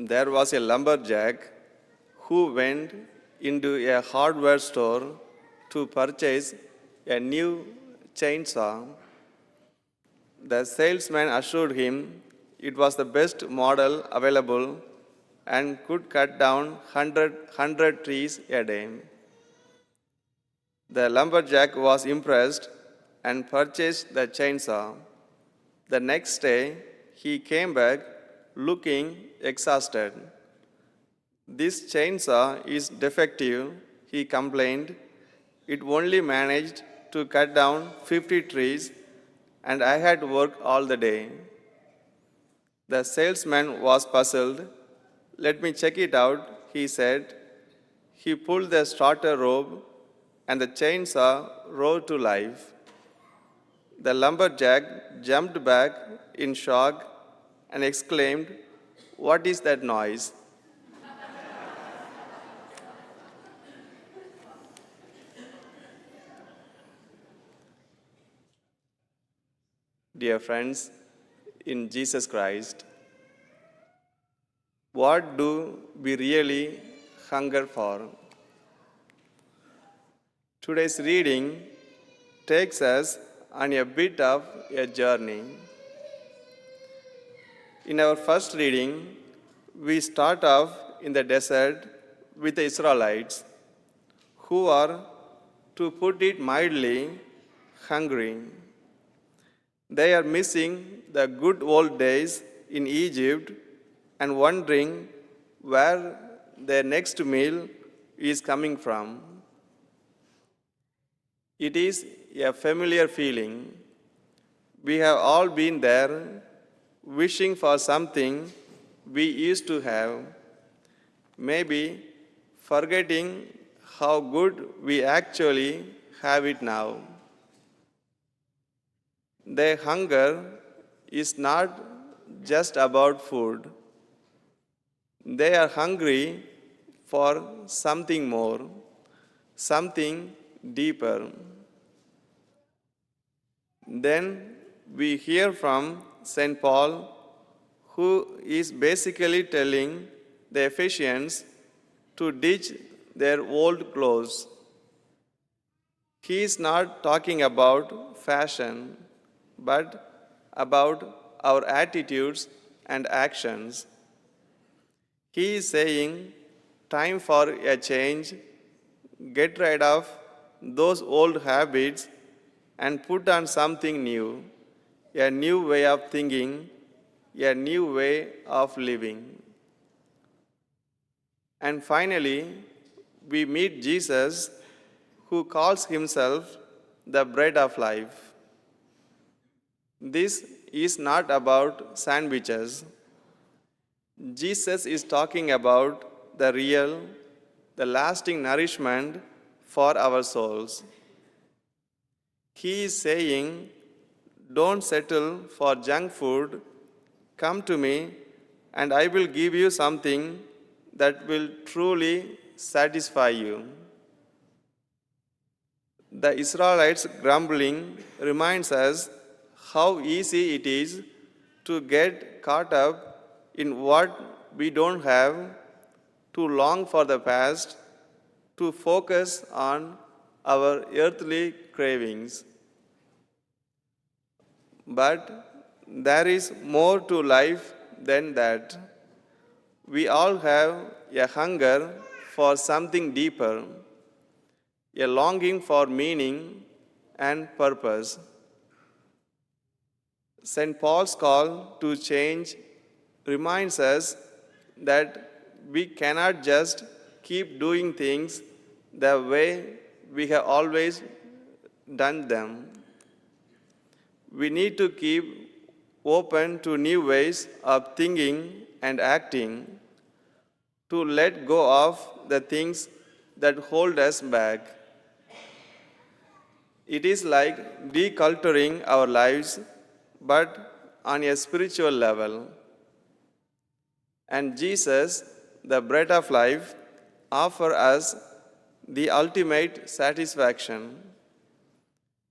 There was a lumberjack who went into a hardware store to purchase a new chainsaw. The salesman assured him it was the best model available and could cut down 100 trees a day. The lumberjack was impressed and purchased the chainsaw. The next day, he came back looking exhausted. This chainsaw is defective, he complained. It only managed to cut down 50 trees, and I had to work all the day. The salesman was puzzled. Let me check it out, he said. He pulled the starter rope, and the chainsaw roared to life. The lumberjack jumped back in shock and exclaimed, "What is that noise?" Dear friends, in Jesus Christ, what do we really hunger for? Today's reading takes us on a bit of a journey. In our first reading, we start off in the desert with the Israelites, who are, to put it mildly, hungry. They are missing the good old days in Egypt and wondering where their next meal is coming from. It is a familiar feeling. We have all been there, wishing for something we used to have, maybe forgetting how good we actually have it now. Their hunger is not just about food. They are hungry for something more, something deeper. Then we hear from St. Paul, who is basically telling the Ephesians to ditch their old clothes. He is not talking about fashion, but about our attitudes and actions. He is saying, time for a change, get rid of those old habits and put on something new, a new way of thinking, a new way of living. And finally, we meet Jesus, who calls himself the bread of life. This is not about sandwiches. Jesus is talking about the real, the lasting nourishment for our souls. He is saying, don't settle for junk food. Come to me, and I will give you something that will truly satisfy you. The Israelites' grumbling reminds us how easy it is to get caught up in what we don't have, to long for the past, to focus on our earthly cravings. But there is more to life than that. We all have a hunger for something deeper, a longing for meaning and purpose. St. Paul's call to change reminds us that we cannot just keep doing things the way we have always done them. We need to keep open to new ways of thinking and acting, to let go of the things that hold us back. It is like deculturing our lives, but on a spiritual level. And Jesus, the bread of life, offers us the ultimate satisfaction.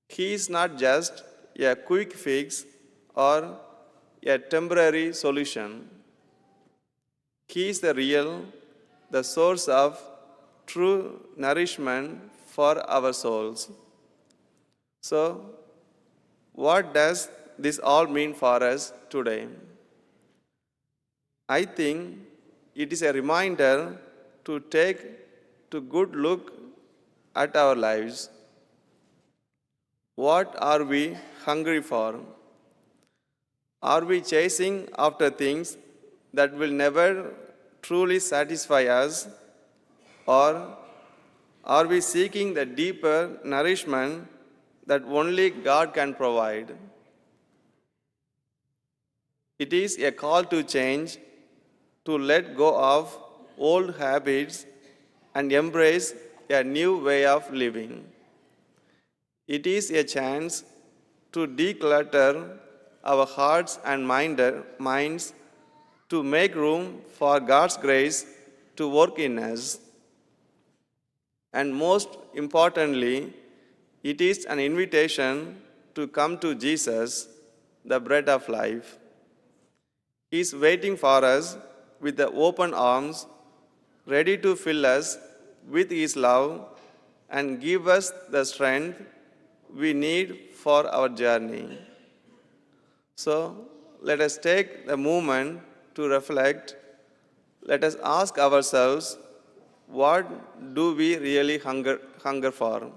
He is not just a quick fix or a temporary solution. He is the real, the source of true nourishment for our souls. So, what does this all mean for us today? I think it is a reminder to take a good look at our lives. What are we hungry for? Are we chasing after things that will never truly satisfy us? Or are we seeking the deeper nourishment that only God can provide? It is a call to change, to let go of old habits and embrace a new way of living. It is a chance to declutter our hearts and minds to make room for God's grace to work in us. And most importantly, it is an invitation to come to Jesus, the bread of life. He is waiting for us with the open arms, ready to fill us with His love and give us the strength we need for our journey. So, let us take the moment to reflect. Let us ask ourselves, what do we really hunger for?